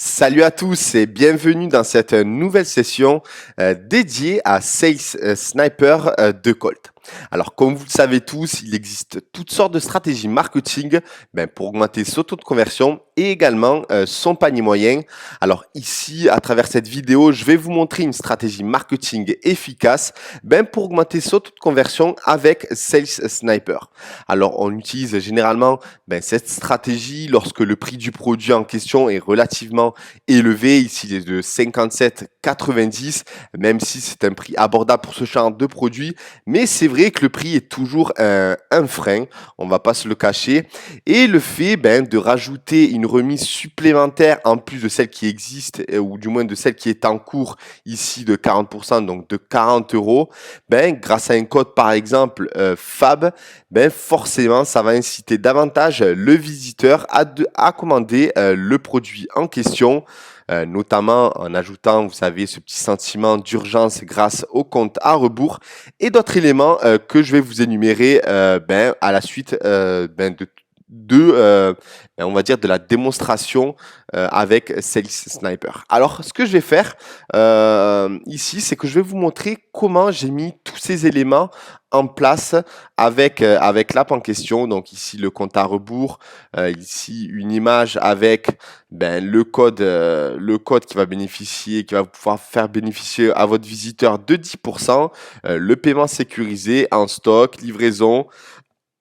Salut à tous et bienvenue dans cette nouvelle session dédiée à Sales Sniper de Colt. Alors, comme vous le savez tous, il existe toutes sortes de stratégies marketing pour augmenter son taux de conversion et également son panier moyen. Alors ici, à travers cette vidéo, je vais vous montrer une stratégie marketing efficace pour augmenter son taux de conversion avec Sales Sniper. Alors, on utilise généralement cette stratégie lorsque le prix du produit en question est relativement élevé. Ici, il est de 57,90, même si c'est un prix abordable pour ce genre de produit. Mais c'est vrai que le prix est toujours un frein, on va pas se le cacher. Et le fait de rajouter une remise supplémentaire en plus de celle qui existe, ou du moins de celle qui est en cours ici de 40%, donc de 40 euros, grâce à un code par exemple FAB, forcément ça va inciter davantage le visiteur à commander le produit en question. Notamment en ajoutant, vous savez, ce petit sentiment d'urgence grâce au compte à rebours et d'autres éléments que je vais vous énumérer à la suite on va dire de la démonstration avec Sales Sniper. Alors, ce que je vais faire ici, c'est que je vais vous montrer comment j'ai mis tous ces éléments en place avec l'app en question. Donc ici le compte à rebours, ici une image avec le code qui va bénéficier, qui va pouvoir faire bénéficier à votre visiteur de 10%, le paiement sécurisé en stock, livraison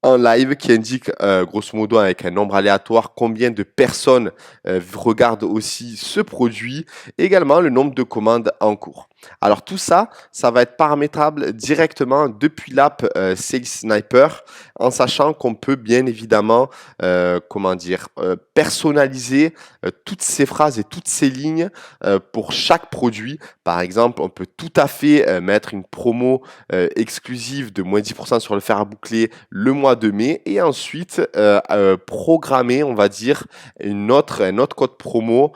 en live qui indique grosso modo avec un nombre aléatoire combien de personnes regardent aussi ce produit, également le nombre de commandes en cours. Alors tout ça, ça va être paramétrable directement depuis l'app Sales Sniper, en sachant qu'on peut bien évidemment personnaliser toutes ces phrases et toutes ces lignes pour chaque produit. Par exemple, on peut tout à fait mettre une promo exclusive de moins 10% sur le fer à boucler le mois de mai et ensuite programmer, on va dire, un autre code promo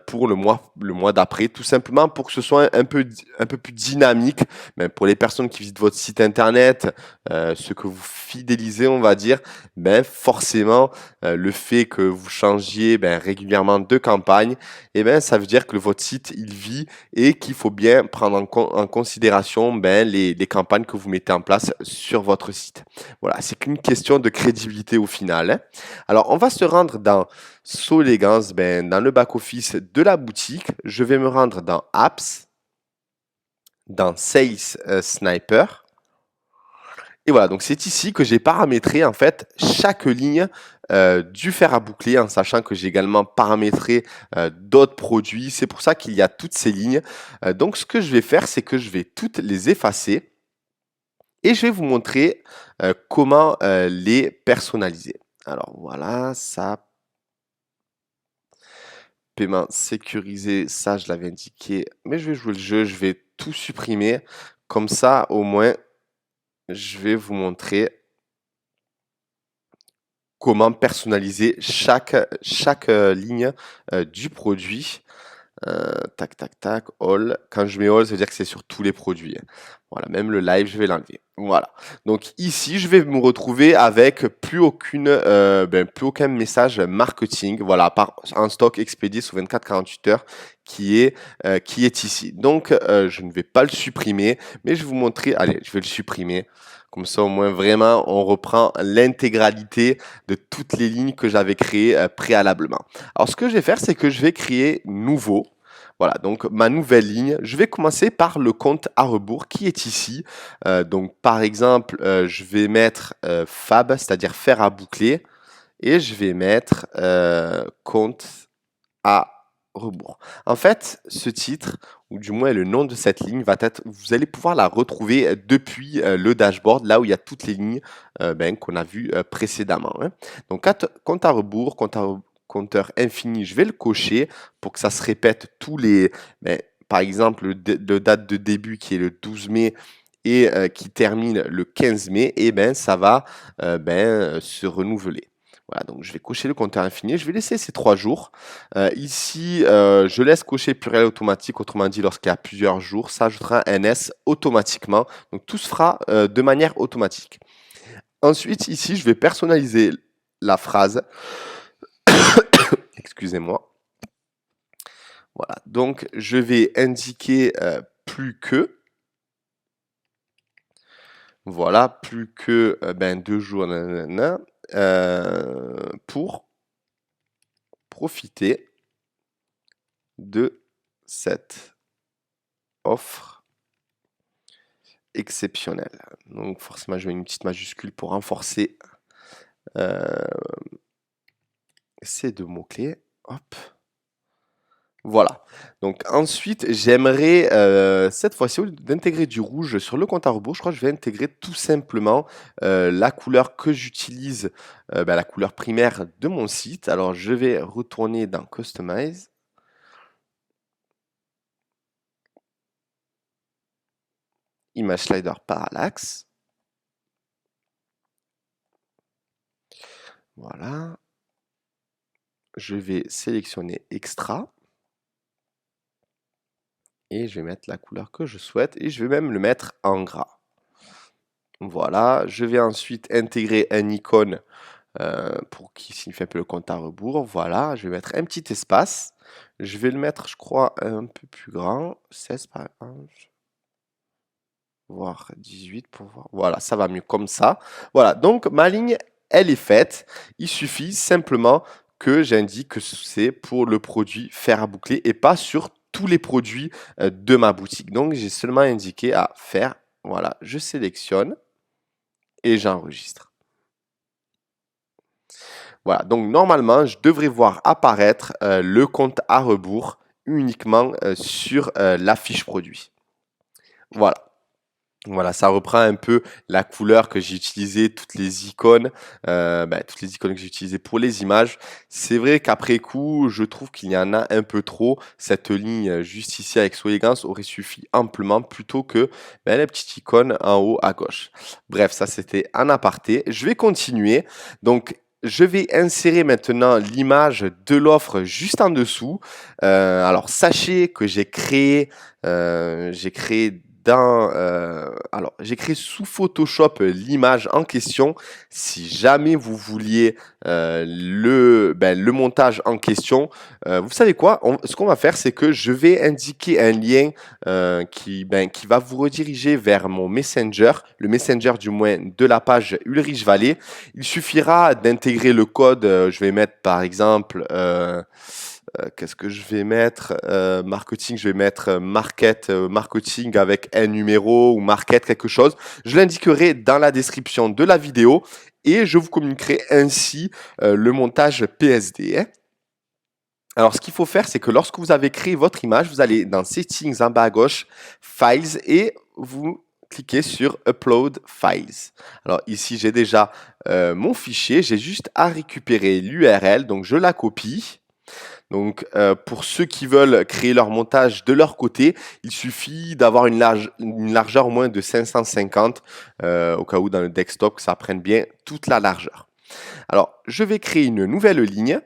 pour le mois d'après, tout simplement pour que ce soit un peu plus dynamique. Mais pour les personnes qui visitent votre site internet, ce que vous fidélisez, on va dire, forcément, le fait que vous changiez régulièrement de campagne, ça veut dire que votre site, il vit et qu'il faut bien prendre en considération les campagnes que vous mettez en place sur votre site. Voilà, c'est qu'une question de crédibilité au final, hein. Alors, on va se rendre dans Solegance, dans le back-office de la boutique. Je vais me rendre dans Apps, dans Sales Sniper. Et voilà, donc c'est ici que j'ai paramétré en fait chaque ligne du fer à boucler, en sachant que j'ai également paramétré d'autres produits. C'est pour ça qu'il y a toutes ces lignes. Donc ce que je vais faire, c'est que je vais toutes les effacer et je vais vous montrer comment les personnaliser. Alors voilà, ça, paiement sécurisé, ça je l'avais indiqué, mais je vais jouer le jeu, je vais tout supprimer. Comme ça, au moins, je vais vous montrer comment personnaliser chaque ligne du produit. Tac, tac, tac, all. Quand je mets all, ça veut dire que c'est sur tous les produits. Voilà, même le live, je vais l'enlever. Voilà. Donc ici, je vais me retrouver avec plus aucun message marketing. Voilà, à part un stock expédié sous 24-48 heures qui est ici. Donc, je ne vais pas le supprimer, mais je vais vous montrer. Allez, je vais le supprimer. Comme ça, au moins, vraiment, on reprend l'intégralité de toutes les lignes que j'avais créées préalablement. Alors, ce que je vais faire, c'est que je vais créer nouveau. Voilà, donc ma nouvelle ligne, je vais commencer par le compte à rebours qui est ici. Donc, par exemple, je vais mettre FAB, c'est-à-dire fer à boucler, et je vais mettre compte à rebours. En fait, ce titre, ou du moins le nom de cette ligne, vous allez pouvoir la retrouver depuis le dashboard, là où il y a toutes les lignes qu'on a vues précédemment, hein. Donc, compte à rebours, compteur infini, je vais le cocher pour que ça se répète par exemple, le date de début qui est le 12 mai et qui termine le 15 mai, et ça va se renouveler. Voilà, donc je vais cocher le compteur infini. Je vais laisser ces 3 jours. Ici, je laisse cocher pluriel automatique, autrement dit, lorsqu'il y a plusieurs jours, ça ajoutera un S automatiquement. Donc tout se fera de manière automatique. Ensuite, ici, je vais personnaliser la phrase. Excusez-moi. Voilà, donc je vais indiquer plus que. Voilà, plus que 2 jours nanana, pour profiter de cette offre exceptionnelle. Donc forcément, je mets une petite majuscule pour renforcer ces 2 mots-clés. Hop. Voilà. Donc ensuite, j'aimerais cette fois-ci, au lieu d'intégrer du rouge sur le compte à rebours, je crois que je vais intégrer tout simplement la couleur que j'utilise, la couleur primaire de mon site. Alors je vais retourner dans Customize. Image slider parallaxe. Voilà. Je vais sélectionner extra. Et je vais mettre la couleur que je souhaite et je vais même le mettre en gras. Voilà, je vais ensuite intégrer un icône pour qui signifie un peu le compte à rebours. Voilà, je vais mettre un petit espace. Je vais le mettre, je crois, un peu plus grand, 16 par exemple, voire 18 pour voir. Voilà, ça va mieux comme ça. Voilà, donc ma ligne, elle est faite. Il suffit simplement que j'indique que c'est pour le produit fer à boucler et pas sur tous les produits de ma boutique. Donc j'ai seulement indiqué à faire. Voilà, je sélectionne et j'enregistre. Voilà, donc normalement, je devrais voir apparaître le compte à rebours uniquement sur la fiche produit. Voilà. Voilà, ça reprend un peu la couleur que j'ai utilisée, toutes les icônes que j'ai utilisées pour les images. C'est vrai qu'après coup, je trouve qu'il y en a un peu trop. Cette ligne juste ici avec Soelegance aurait suffi amplement plutôt que la petite icône en haut à gauche. Bref, ça c'était un aparté. Je vais continuer. Donc, je vais insérer maintenant l'image de l'offre juste en dessous. Alors, sachez que j'ai créé sous Photoshop l'image en question. Si jamais vous vouliez le montage en question, vous savez quoi? Ce qu'on va faire, c'est que je vais indiquer un lien qui va vous rediriger vers mon Messenger, le Messenger du moins de la page Ulrich Vallée. Il suffira d'intégrer le code. Je vais mettre par exemple qu'est-ce que je vais mettre marketing, je vais mettre marketing avec un numéro ou market quelque chose. Je l'indiquerai dans la description de la vidéo et je vous communiquerai ainsi le montage PSD. Alors, ce qu'il faut faire, c'est que lorsque vous avez créé votre image, vous allez dans Settings en bas à gauche, Files et vous cliquez sur Upload Files. Alors ici, j'ai déjà mon fichier, j'ai juste à récupérer l'URL, donc je la copie. Donc, pour ceux qui veulent créer leur montage de leur côté, il suffit d'avoir une largeur au moins de 550, au cas où dans le desktop, que ça prenne bien toute la largeur. Alors, je vais créer une nouvelle ligne.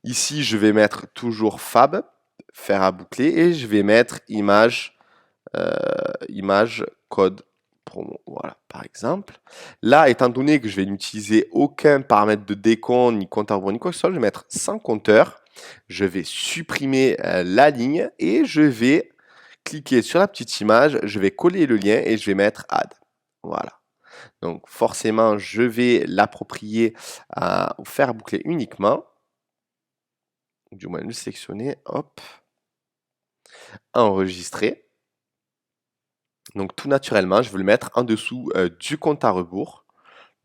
Ici, je vais mettre toujours Fab, fer à boucler, et je vais mettre image code promo. Voilà, par exemple. Là, étant donné que je vais n'utiliser aucun paramètre de décompte, ni compte à rebours, ni quoi que ce soit, je vais mettre sans compteur. Je vais supprimer la ligne et je vais cliquer sur la petite image, je vais coller le lien et je vais mettre Add. Voilà. Donc forcément, je vais l'approprier au fer à boucler uniquement. Du moins le sélectionner. Hop. Enregistrer. Donc tout naturellement, je vais le mettre en dessous du compte à rebours.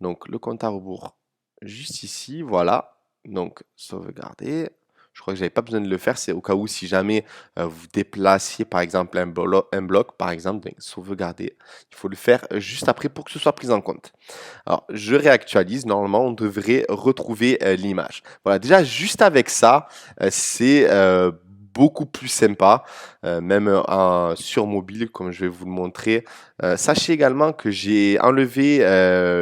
Donc le compte à rebours juste ici. Voilà. Donc sauvegarder. Je crois que j'avais pas besoin de le faire, c'est au cas où si jamais vous déplaciez par exemple un bloc par exemple, donc sauvegarder. Il faut le faire juste après pour que ce soit pris en compte. Alors je réactualise, normalement on devrait retrouver l'image. Voilà, déjà juste avec ça, c'est beaucoup plus sympa, même sur mobile comme je vais vous le montrer. Sachez également que j'ai enlevé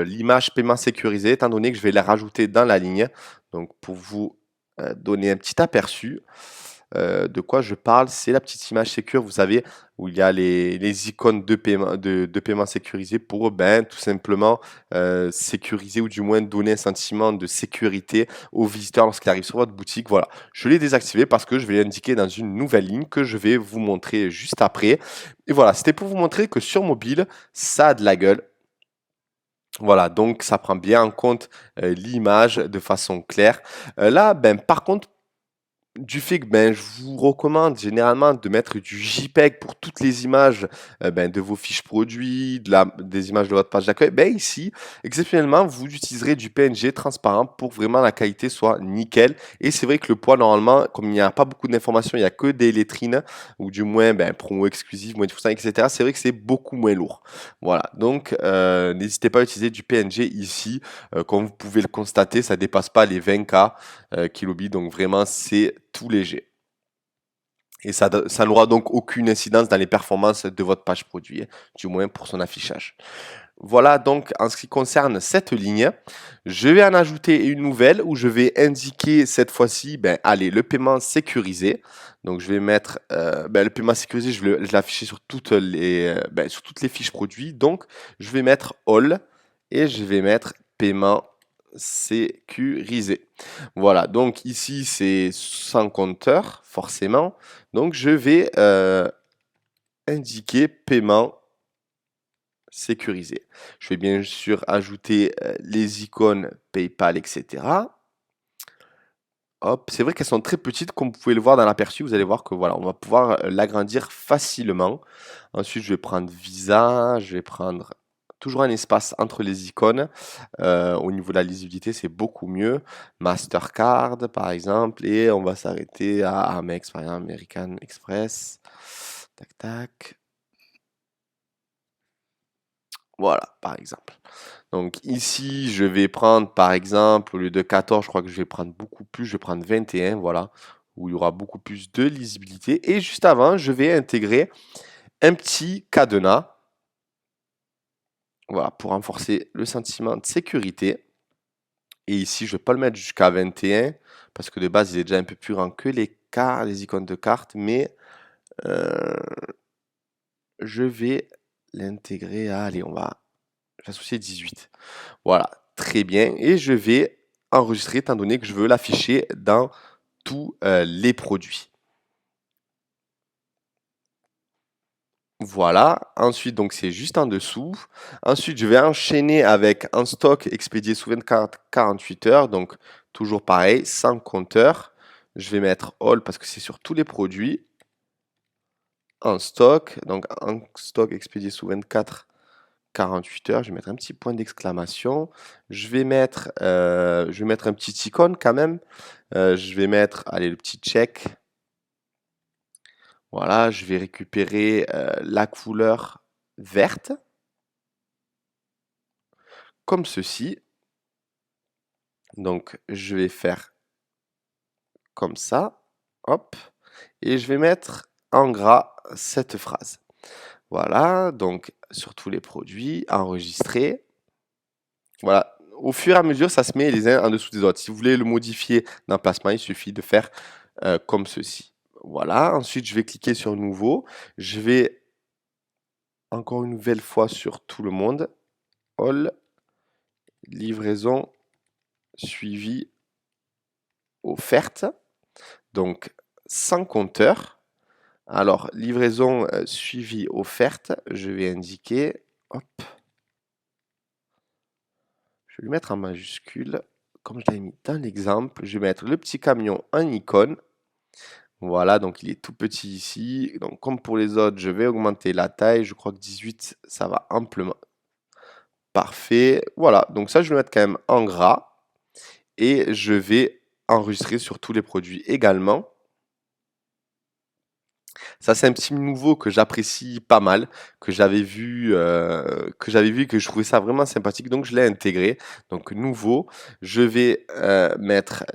l'image paiement sécurisé étant donné que je vais la rajouter dans la ligne. Donc pour vous donner un petit aperçu. de quoi je parle, c'est la petite image sécure, vous savez, où il y a les icônes de paiement sécurisé pour ben, tout simplement sécuriser ou du moins donner un sentiment de sécurité aux visiteurs lorsqu'ils arrivent sur votre boutique. Voilà, je l'ai désactivé parce que je vais l'indiquer dans une nouvelle ligne que je vais vous montrer juste après. Et voilà, c'était pour vous montrer que sur mobile, ça a de la gueule. Voilà, donc ça prend bien en compte l'image de façon claire. Là, ben, par contre, du fait que ben, je vous recommande généralement de mettre du JPEG pour toutes les images ben, de vos fiches produits, des images de votre page d'accueil, ben, ici, exceptionnellement, vous utiliserez du PNG transparent pour vraiment la qualité soit nickel. Et c'est vrai que le poids, normalement, comme il n'y a pas beaucoup d'informations, il n'y a que des lettrines, ou du moins ben, promo exclusive, moins de tout ça, etc. C'est vrai que c'est beaucoup moins lourd. Voilà, donc n'hésitez pas à utiliser du PNG ici. Comme vous pouvez le constater, ça ne dépasse pas les 20K kilobits, donc vraiment c'est tout léger. Et ça n'aura donc aucune incidence dans les performances de votre page produit, du moins pour son affichage. Voilà donc en ce qui concerne cette ligne. Je vais en ajouter une nouvelle où je vais indiquer cette fois-ci, ben, allez, le paiement sécurisé. Donc je vais mettre ben, le paiement sécurisé, je vais l'afficher sur sur toutes les fiches produits. Donc je vais mettre All et je vais mettre paiement sécurisé. Voilà, donc ici c'est sans compteur, forcément. Donc je vais indiquer paiement sécurisé. Je vais bien sûr ajouter les icônes PayPal, etc. Hop, c'est vrai qu'elles sont très petites, comme vous pouvez le voir dans l'aperçu. Vous allez voir que voilà, on va pouvoir l'agrandir facilement. Ensuite, je vais prendre Visa, je vais prendre toujours un espace entre les icônes. Au niveau de la lisibilité, c'est beaucoup mieux. Mastercard, par exemple, et on va s'arrêter à Amex, par exemple, American Express. Tac, tac. Voilà, par exemple. Donc ici, je vais prendre, par exemple, au lieu de 14, je crois que je vais prendre beaucoup plus, je vais prendre 21, voilà, où il y aura beaucoup plus de lisibilité. Et juste avant, je vais intégrer un petit cadenas, voilà, pour renforcer le sentiment de sécurité. Et ici, je ne vais pas le mettre jusqu'à 21, parce que de base, il est déjà un peu plus grand que les icônes de carte, mais je vais l'intégrer à, allez, on va associer 18. Voilà, très bien. Et je vais enregistrer étant donné que je veux l'afficher dans tous les produits. Voilà, ensuite donc c'est juste en dessous. Ensuite je vais enchaîner avec un stock expédié sous 48 heures, donc toujours pareil, sans compteur. Je vais mettre all parce que c'est sur tous les produits. En stock, donc en stock expédié sous 48 heures, je vais mettre un petit point d'exclamation. Je vais mettre un petit icône quand même. Je vais mettre, allez, le petit check. Voilà, je vais récupérer la couleur verte, comme ceci. Donc, je vais faire comme ça. Hop. Et je vais mettre en gras cette phrase. Voilà, donc sur tous les produits, enregistrer. Voilà, au fur et à mesure, ça se met les uns en dessous des autres. Si vous voulez le modifier d'emplacement, il suffit de faire comme ceci. Voilà, ensuite je vais cliquer sur nouveau. Je vais encore une nouvelle fois sur tout le monde. All, livraison suivie offerte. Donc sans compteur. Alors, livraison suivie offerte, je vais indiquer, hop, je vais le mettre en majuscule, comme je l'ai mis dans l'exemple, je vais mettre le petit camion en icône. Voilà, donc il est tout petit ici. Donc comme pour les autres, je vais augmenter la taille. Je crois que 18, ça va amplement. Parfait. Voilà, donc ça, je vais le mettre quand même en gras. Et je vais enregistrer sur tous les produits également. Ça, c'est un petit nouveau que j'apprécie pas mal, que je trouvais ça vraiment sympathique, donc je l'ai intégré. Donc nouveau, je vais mettre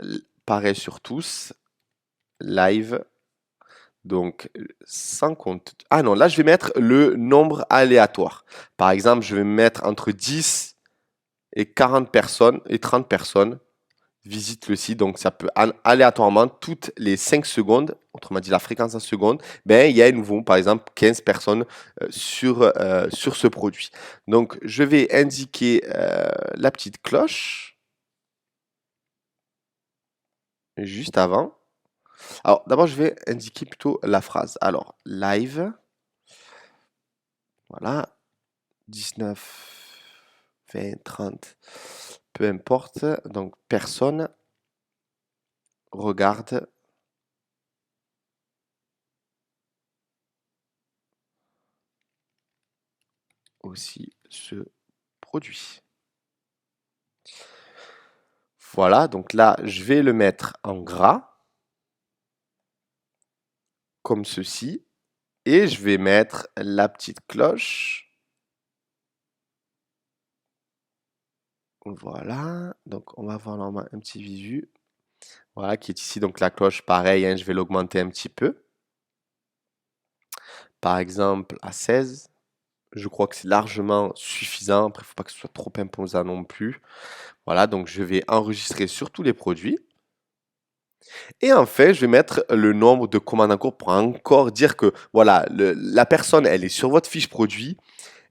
pareil sur tous, live, donc sans compte. Ah non, là je vais mettre le nombre aléatoire. Par exemple, je vais mettre entre 10 et 40 personnes et 30 personnes. visite le site. Donc, ça peut aléatoirement, toutes les 5 secondes, autrement dit la fréquence en secondes, ben, il y a nouveau, par exemple, 15 personnes sur ce produit. Donc, je vais indiquer la petite cloche juste avant. Alors, d'abord, je vais indiquer plutôt la phrase. Alors, live, voilà, 19, 20, 30, peu importe. Donc, personne regarde aussi ce produit. Voilà, donc là, je vais le mettre en gras, comme ceci, et je vais mettre la petite cloche. Voilà, donc on va voir normalement un petit visu. Voilà, qui est ici, donc la cloche, pareil, hein, je vais l'augmenter un petit peu. Par exemple, à 16. Je crois que c'est largement suffisant. Après, il ne faut pas que ce soit trop imposant non plus. Voilà, donc je vais enregistrer sur tous les produits. Et en fait, je vais mettre le nombre de commandes en cours pour encore dire que voilà, la personne, elle est sur votre fiche produit,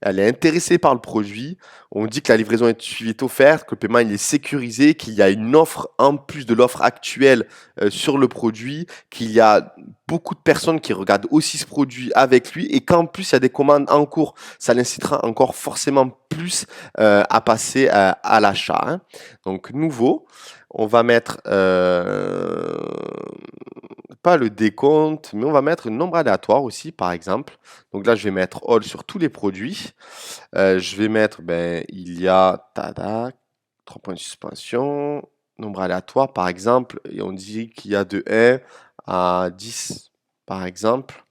elle est intéressée par le produit. On dit que la livraison est suivie est offerte, que le paiement il est sécurisé, qu'il y a une offre en plus de l'offre actuelle sur le produit, qu'il y a beaucoup de personnes qui regardent aussi ce produit avec lui et qu'en plus il y a des commandes en cours. Ça l'incitera encore forcément plus à passer à l'achat, hein. Donc nouveau, on va mettre pas le décompte, mais on va mettre un nombre aléatoire aussi, par exemple. Donc là, je vais mettre all sur tous les produits. Je vais mettre, ben, il y a, tada, 3 points de suspension, nombre aléatoire, par exemple, et on dit qu'il y a de 1 à 10, par exemple,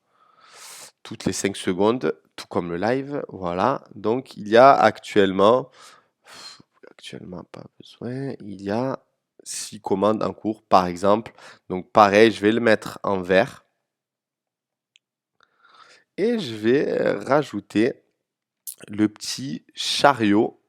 toutes les 5 secondes, tout comme le live, voilà. Donc, il y a actuellement pas besoin, il y a 6 commandes en cours, par exemple. Donc, pareil, je vais le mettre en vert et je vais rajouter le petit chariot.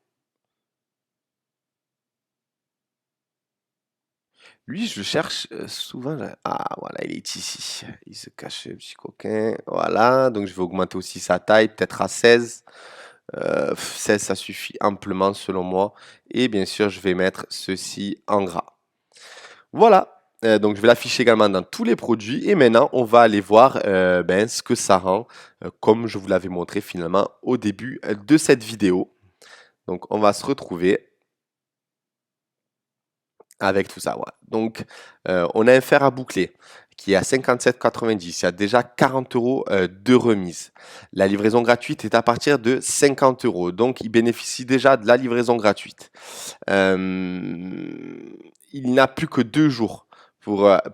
Lui, je le cherche souvent. Ah, voilà, il est ici. Il se cache, le petit coquin. Voilà, donc je vais augmenter aussi sa taille, peut-être à 16. 16, ça suffit amplement selon moi. Et bien sûr, je vais mettre ceci en gras. Voilà, donc je vais l'afficher également dans tous les produits. Et maintenant, on va aller voir ben, ce que ça rend, comme je vous l'avais montré finalement au début de cette vidéo. Donc, on va se retrouver avec tout ça, ouais. Donc, on a un fer à boucler qui est à 57,90. Il y a déjà 40 € de remise. La livraison gratuite est à partir de 50 €. Donc, il bénéficie déjà de la livraison gratuite. Il n'a plus que 2 jours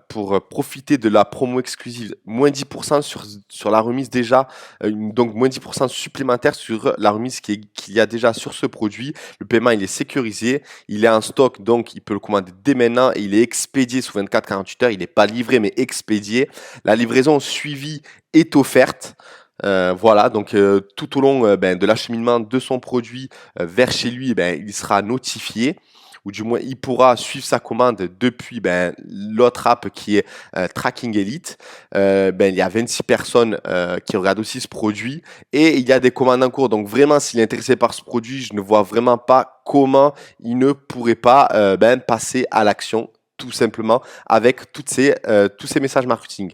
pour profiter de la promo exclusive. Moins 10% sur la remise déjà, donc moins 10% supplémentaire sur la remise qu'il y a déjà sur ce produit. Le paiement, il est sécurisé, il est en stock, donc il peut le commander dès maintenant et il est expédié sous 24-48 heures. Il n'est pas livré, mais expédié. La livraison suivie est offerte. Voilà, donc tout au long ben, de l'acheminement de son produit vers chez lui, ben, il sera notifié, ou du moins il pourra suivre sa commande depuis ben, l'autre app qui est Tracking Elite. Ben, il y a 26 personnes qui regardent aussi ce produit et il y a des commandes en cours. Donc vraiment, s'il est intéressé par ce produit, je ne vois vraiment pas comment il ne pourrait pas ben, passer à l'action, tout simplement avec tous ces messages marketing.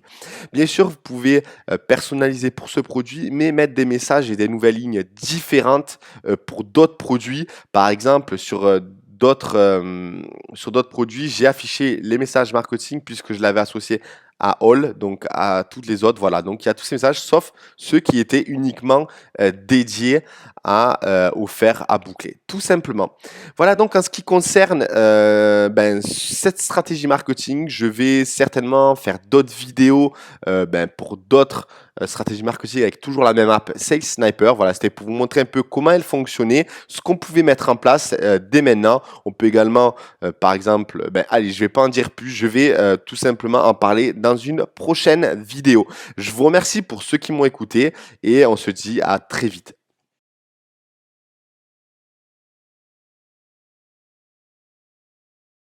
Bien sûr, vous pouvez personnaliser pour ce produit, mais mettre des messages et des nouvelles lignes différentes pour d'autres produits. Par exemple, sur d'autres produits, j'ai affiché les messages marketing puisque je l'avais associé à All, donc à toutes les autres. Voilà, donc il y a tous ces messages, sauf ceux qui étaient uniquement dédiés au fer à boucler, tout simplement. Voilà, donc en ce qui concerne ben, cette stratégie marketing, je vais certainement faire d'autres vidéos ben, pour d'autres stratégies marketing avec toujours la même app Sales Sniper. Voilà, c'était pour vous montrer un peu comment elle fonctionnait, ce qu'on pouvait mettre en place dès maintenant. On peut également, par exemple, ben, allez, je vais pas en dire plus, je vais tout simplement en parler dans une prochaine vidéo. Je vous remercie pour ceux qui m'ont écouté et on se dit à très vite.